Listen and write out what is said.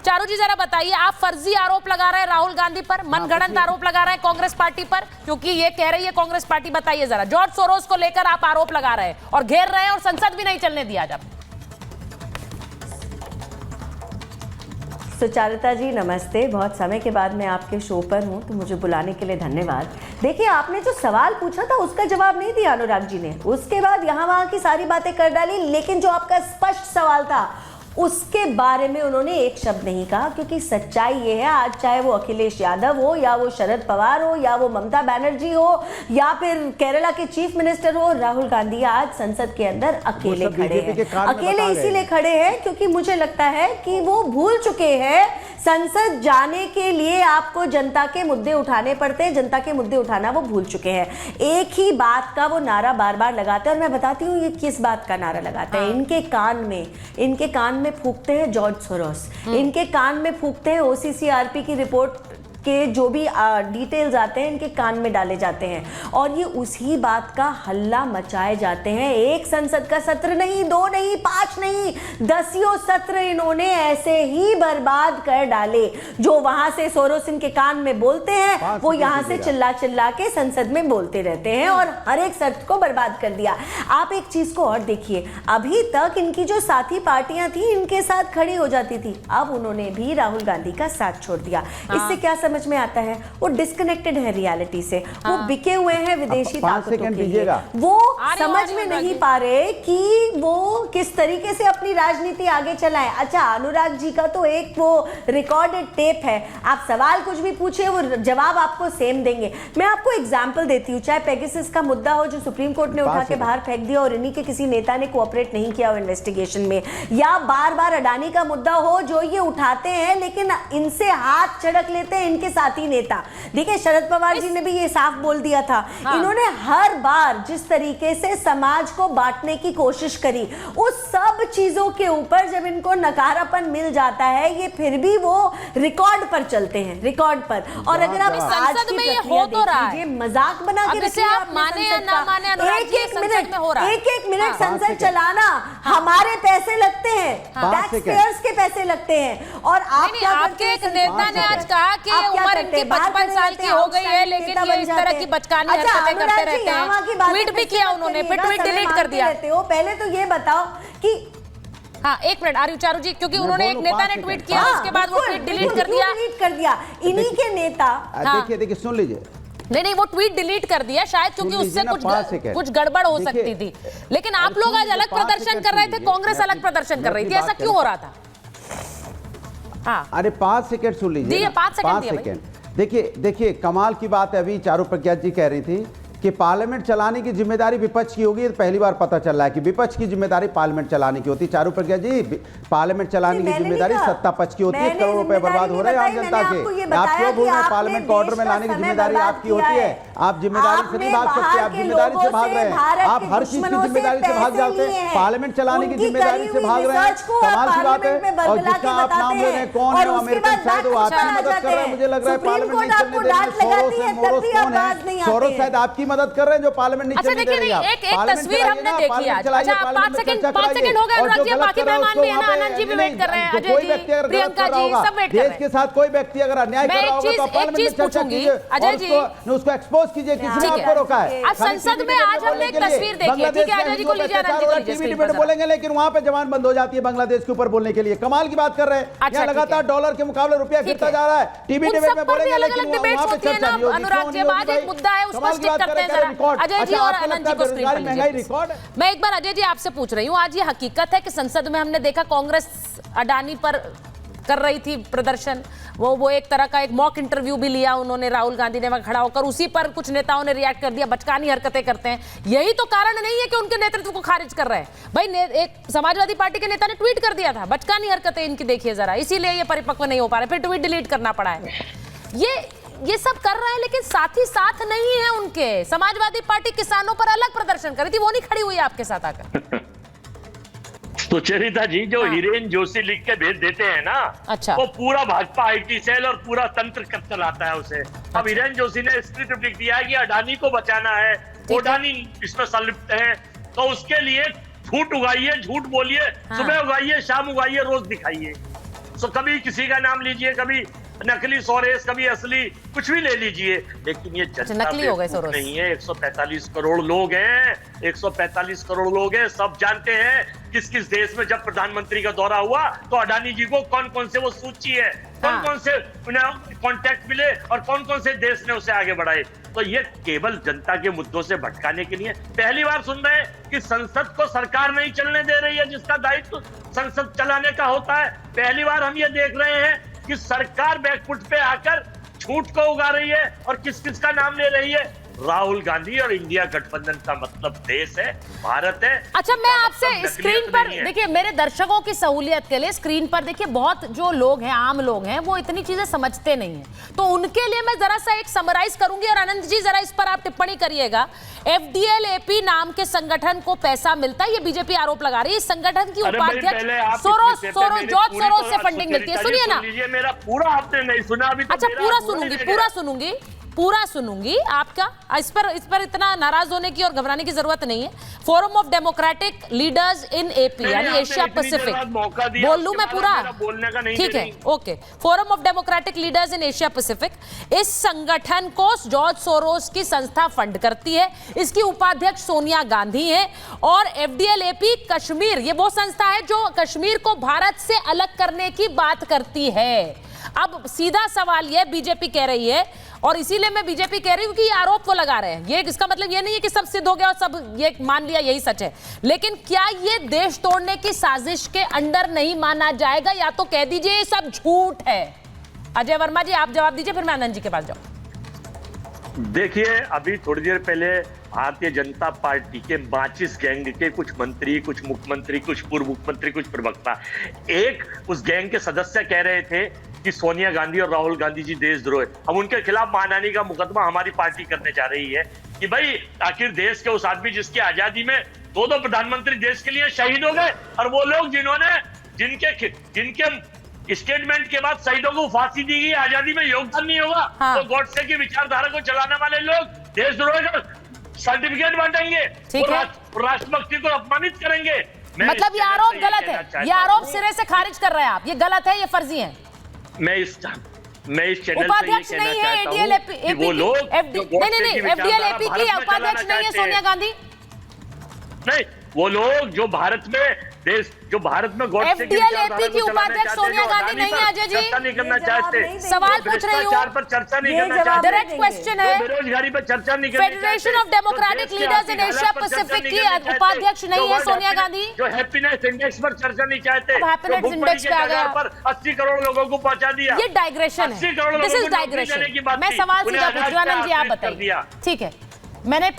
चारू जी जरा बताइए, आप फर्जी आरोप लगा रहे हैं राहुल गांधी पर, मनगढ़ंत आरोप लगा रहे हैं कांग्रेस पार्टी पर, क्योंकि ये कह रही है कांग्रेस पार्टी, बताइए जरा, जॉर्ज सोरोस को लेकर आप आरोप लगा रहे हैं और घेर रहे हैं और संसद भी नहीं चलने दिया जब। सुचारिता जी नमस्ते, बहुत समय के बाद मैं आपके शो पर हूं, तो मुझे बुलाने के लिए धन्यवाद। देखिए, आपने जो सवाल पूछा था उसका जवाब नहीं दिया अनुराग जी ने, उसके बाद यहाँ वहाँ की सारी बातें कर डाली, लेकिन जो आपका स्पष्ट सवाल था उसके बारे में उन्होंने एक शब्द नहीं कहा, क्योंकि सच्चाई ये है, आज चाहे वो अखिलेश यादव हो या वो शरद पवार हो या वो ममता बनर्जी हो या फिर केरला के चीफ मिनिस्टर हो, राहुल गांधी आज संसद के अंदर अकेले खड़े हैं। अकेले इसीलिए खड़े हैं क्योंकि मुझे लगता है कि वो भूल चुके हैं संसद जाने के लिए आपको जनता के मुद्दे उठाने पड़ते हैं, जनता के मुद्दे उठाना वो भूल चुके हैं। एक ही बात का वो नारा बार बार लगाते हैं, और मैं बताती हूँ ये किस बात का नारा लगाते हैं। इनके कान में फूंकते हैं जॉर्ज सोरोस, इनके कान में फूंकते हैं ओसीसीआरपी की रिपोर्ट के जो भी डिटेल्स आते हैं इनके कान में डाले जाते हैं, और ये उसी बात का हल्ला मचाए जाते हैं। एक संसद का सत्र नहीं, 2 नहीं, 5 नहीं, 10 सत्र इन्होंने ऐसे ही बर्बाद कर डाले। जो वहां से सोरोस इनके कान में बोलते हैं वो यहाँ से चिल्ला चिल्ला के संसद में बोलते रहते हैं और हर एक सत्र को बर्बाद कर दिया। आप एक चीज को और देखिए, अभी तक इनकी जो साथी पार्टियां थी इनके साथ खड़ी हो जाती थी, अब उन्होंने भी राहुल गांधी का साथ छोड़ दिया। इससे क्या समझ में आता है? वो डिस्कनेक्टेड है रियलिटी से, वो बिके हुए हैं विदेशी ताकतों के लिए, वो समझ में नहीं पा रहे कि वो किस तरीके से अपनी राजनीति आगे चलाएं। अच्छा, अनुराग जी का तो एक वो रिकॉर्डेड टेप है, आप सवाल कुछ भी पूछे वो जवाब आपको सेम देंगे। मैं आपको एग्जांपल देती हूँ, चाहे पेगासस का मुद्दा हो जो सुप्रीम कोर्ट ने उठा के बाहर फेंक दिया और इन्हीं के किसी नेता ने कोऑपरेट नहीं किया वो इन्वेस्टिगेशन में, या बार बार अडानी का मुद्दा हो जो ये उठाते हैं लेकिन इनसे हाथ झड़क लेते हैं इनके साथी नेता। देखिए, शरद पवार जी ने भी ये साफ बोल दिया था, इन्होंने हर बार जिस तरीके से समाज को बांटने की कोशिश करी, उस सब चीजों के ऊपर जब इनको नकारापन मिल जाता है ये फिर भी वो रिकॉर्ड पर चलते हैं, रिकॉर्ड पर। और अगर आप आज की प्रक्रिया देखिए, मजाक बना के रखिए, आप माने या ना माने, एक मिनट संसद चलाना हमारे पैसे लगते हैं, टैक्स पेयर्स के पैसे लगते हैं। और आपके एक नेता ने आज कहा कि उम्र इनकी 55 साल की हो गई है लेकिन ये इस तरह की बचकानी हरकतें करते रहते हैं। ट्वीट भी किया उन्होंने, फिर ट्वीट डिलीट कर दिया। पहले तो ये बताओ कि हाँ, एक मिनट आर्यू चारू जी, क्योंकि उन्होंने एक नेता ने ट्वीट किया उसके बाद वो ट्वीट डिलीट कर दिया। इन्हीं के नेता, देखिए सुन लीजिए, नहीं वो ट्वीट डिलीट कर दिया शायद क्योंकि उससे कुछ गड़बड़ हो सकती थी। लेकिन आप लोग आज अलग प्रदर्शन कर रहे थे, कांग्रेस अलग प्रदर्शन कर रही थी, ऐसा क्यों हो रहा था? हाँ, अरे 5 सेकंड सुन लीजिए, 5 सेकंड। देखिए कमाल की बात है, अभी चारू प्रज्ञा जी कह रही थी कि पार्लियामेंट चलाने की जिम्मेदारी विपक्ष की होगी। पहली बार पता चल रहा है कि विपक्ष की जिम्मेदारी पार्लियामेंट चलाने की होती है। चारू प्रज्ञा जी, पार्लियामेंट चलाने की जिम्मेदारी सत्ता पक्ष की होती है। करोड़ों रुपए बर्बाद हो रहे हैं आम जनता के। आप क्यों बोल रहे हैं पार्लियामेंट को ऑर्डर में लाने की जिम्मेदारी आपकी होती है? आप जिम्मेदारी से नहीं भाग सकते, आप जिम्मेदारी से भाग रहे हैं, आप हर चीज की जिम्मेदारी से भाग जाते हैं, पार्लियामेंट चलाने की जिम्मेदारी से भाग रहे हैं, कमाल की बात है। और जिसका आप नाम ले रहे हैं कौन है, अमेरिकन शायद वो आपकी मदद कर रहे हैं, मुझे लग रहा है पार्लियामेंट नहीं चलने देंगे। सोरोस है, मोरोस कौन है? सोरोस शायद आपकी मदद कर रहे हैं जो पार्लियामेंट नहीं चलने दे रही है। एक तस्वीर हमने देखी आज। अच्छा, 5 सेकंड हो गए अनुराग जी, बाकी मेहमान भी है ना, आनंद जी भी वेट कर रहे हैं, अजय जी, प्रियंका जी सब वेट कर रहे हैं। देश के साथ कोई व्यक्ति अगर अन्याय कर रहा होगा तो पार्लियामेंट में चर्चा कीजिए, अजय जी उसको एक्सपोज कीजिए, किसी ने आपको रोका है? आज संसद में आज हमने एक तस्वीर देखी है, ठीक है, अजय जी को लीजिए, आनंद जी को लीजिए। टीवी डिबेट बोलेंगे लेकिन वहां पे जबान बंद हो जाती है बांग्लादेश के ऊपर बोलने के लिए। कमाल की बात कर रहे हैं, यहाँ लगातार डॉलर के मुकाबले रुपया गिरता जा रहा है। टीवी डिबेट में बोलेंगे लेकिन वहां पे चर्चा नहीं होगी। अनुराग जी, आज एक मुद्दा है उस पर स्टिक करते हैं जरा, अजय जी और आनंद जी को स्क्रीन पर लीजिए। मैं एक बार अजय जी आपसे पूछ रही हूँ, आज ये हकीकत है कि संसद में हमने देखा कांग्रेस अडानी पर कर रही थी प्रदर्शन, वो एक तरह का एक मॉक इंटरव्यू भी लिया उन्होंने, राहुल गांधी ने वहां खड़ा होकर, उसी पर कुछ नेताओं ने रिएक्ट कर दिया, बचकानी हरकतें करते हैं। यही तो कारण नहीं है कि उनके नेतृत्व को खारिज कर रहे हैं भाई। एक समाजवादी पार्टी के नेता ने ट्वीट कर दिया था, बचकानी हरकतें इनकी देखिए जरा, इसीलिए ये परिपक्व नहीं हो पा रहे, फिर ट्वीट डिलीट करना पड़ा है। ये सब कर रहे हैं लेकिन साथ ही साथ नहीं है उनके। समाजवादी पार्टी किसानों पर अलग प्रदर्शन करी थी, वो नहीं खड़ी हुई आपके साथ आकर। तो चरिता जी, जो हिरेन जोशी लिख के भेज देते हैं ना, अच्छा, वो पूरा भाजपा आईटी सेल और पूरा तंत्र चलाता है उसे। अब हिरेन जोशी ने स्क्रिप्ट लिख दिया है कि अडानी को बचाना है, अडानी इसमें संलिप्त है, तो उसके लिए झूठ उगाइए, झूठ बोलिए, सुबह उगाइए, शाम उगाइए, रोज दिखाइए। सो कभी किसी का नाम लीजिए, कभी नकली सोरेस, कभी असली, कुछ भी ले लीजिए, लेकिन ये जनता नकली हो गए सोरेस नहीं है। 145 करोड़ लोग हैं, 145 करोड़ लोग हैं, सब जानते हैं किस किस देश में जब प्रधानमंत्री का दौरा हुआ तो अडानी जी को कौन कौन से वो सूची है, कौन कौन से कॉन्टैक्ट मिले और कौन कौन से देश ने उसे आगे बढ़ाए। तो ये केवल जनता के मुद्दों से भटकाने के लिए पहली बार सुन रहे हैं कि संसद को सरकार नहीं चलने दे रही है, जिसका दायित्व संसद चलाने का होता है। पहली बार हम ये देख रहे हैं कि सरकार बैकफुट पे आकर झूठ को उगा रही है और किस किस का नाम ले रही है। राहुल गांधी और इंडिया गठबंधन का मतलब देश है, भारत है। अच्छा, मैं आपसे स्क्रीन पर देखिए, मेरे दर्शकों की सहूलियत के लिए स्क्रीन पर देखिए, बहुत जो लोग हैं, आम लोग हैं, वो इतनी चीजें समझते नहीं हैं, तो उनके लिए मैं जरा सा एक समराइज करूंगी और आनंद जी जरा इस पर आप टिप्पणी करिएगा। FDL-AP नाम के संगठन को पैसा मिलता है, ये बीजेपी आरोप लगा रही है। इस संगठन की उपाध्यक्ष जॉर्ज सोरोस से फंडिंग मिलती है। सुनिए ना, मेरा पूरा आपने नहीं सुना अभी। अच्छा, पूरा सुनूंगी आपका। इस पर इतना नाराज होने की और घबराने की जरूरत नहीं है। Forum of democratic leaders in AP यानी एशिया पैसिफिक, बोल लूं मैं पूरा? ठीक है, okay. Forum of democratic leaders in Asia Pacific, इस संगठन को जॉर्ज सोरोस की संस्था फंड करती है। इसकी उपाध्यक्ष सोनिया गांधी है और FDL-AP कश्मीर, ये वो संस्था है जो कश्मीर को भारत से अलग करने की बात करती है। अब सीधा सवाल यह बीजेपी कह रही है, और इसीलिए मैं बीजेपी कह रही हूं कि ये आरोप वो लगा रहे हैं, ये इसका मतलब ये नहीं है कि सब सिद्ध हो गया और सब ये मान लिया यही सच है, लेकिन क्या ये देश तोड़ने की साजिश के अंडर नहीं माना जाएगा? या तो कह दीजिए ये सब झूठ है। अजय वर्मा जी, आप जवाब दीजिए, फिर मैं आनंद जी के पास जाऊं। देखिए, अभी थोड़ी देर पहले भारतीय जनता पार्टी के माचिस गैंग के कुछ मंत्री, कुछ मुख्यमंत्री, कुछ पूर्व मुख्यमंत्री, कुछ प्रवक्ता एक उस गैंग के सदस्य कह रहे थे कि सोनिया गांधी और राहुल गांधी जी देशद्रोह है। हम उनके खिलाफ मानहानि का मुकदमा हमारी पार्टी करने जा रही है कि भाई आखिर देश के उस आदमी जिसकी आजादी में दो प्रधानमंत्री देश के लिए शहीद हो गए, और वो लोग जिनके स्टेटमेंट के बाद शहीदों को फांसी दी गई, आजादी में योगदान नहीं होगा, तो गॉडसे की विचारधारा को चलाने वाले लोग देशद्रोह का सर्टिफिकेट बांटेंगे, राष्ट्रभक्ति को अपमानित करेंगे। मतलब ये आरोप गलत है, ये आरोप सिरे से खारिज कर रहे हैं आप, ये गलत है, ये फर्जी है। मैं इस चैनल उपाध्यक्ष नहीं है FDL-AP, वो लोग नहीं, FDL-AP की उपाध्यक्ष नहीं है सोनिया गांधी, नहीं, वो लोग जो भारत में FDL-AP की उपाध्यक्ष सोनिया गांधी नहीं है। अजय जी, चर्चा नहीं करना चाहते, सवाल पूछ रही हूँ, पर चर्चा नहीं करना चाहते, डायरेक्ट क्वेश्चन है, बेरोजगारी पर चर्चा नहीं करना चाहते, federation of democratic leaders in Asia Pacific की उपाध्यक्ष नहीं है सोनिया गांधी, जो हैप्पीनेस इंडेक्स पर चर्चा नहीं चाहते, हैप्पीनेस इंडेक्स पे आ गया पर 80 करोड़ लोगों को पहुंचा दिया। ये डाइग्रेशन है, दिस इज डाइग्रेशन। मैं सवाल सीधा पूछ रहा हूं, आनंद जी आप बताइए। ठीक है, मैंने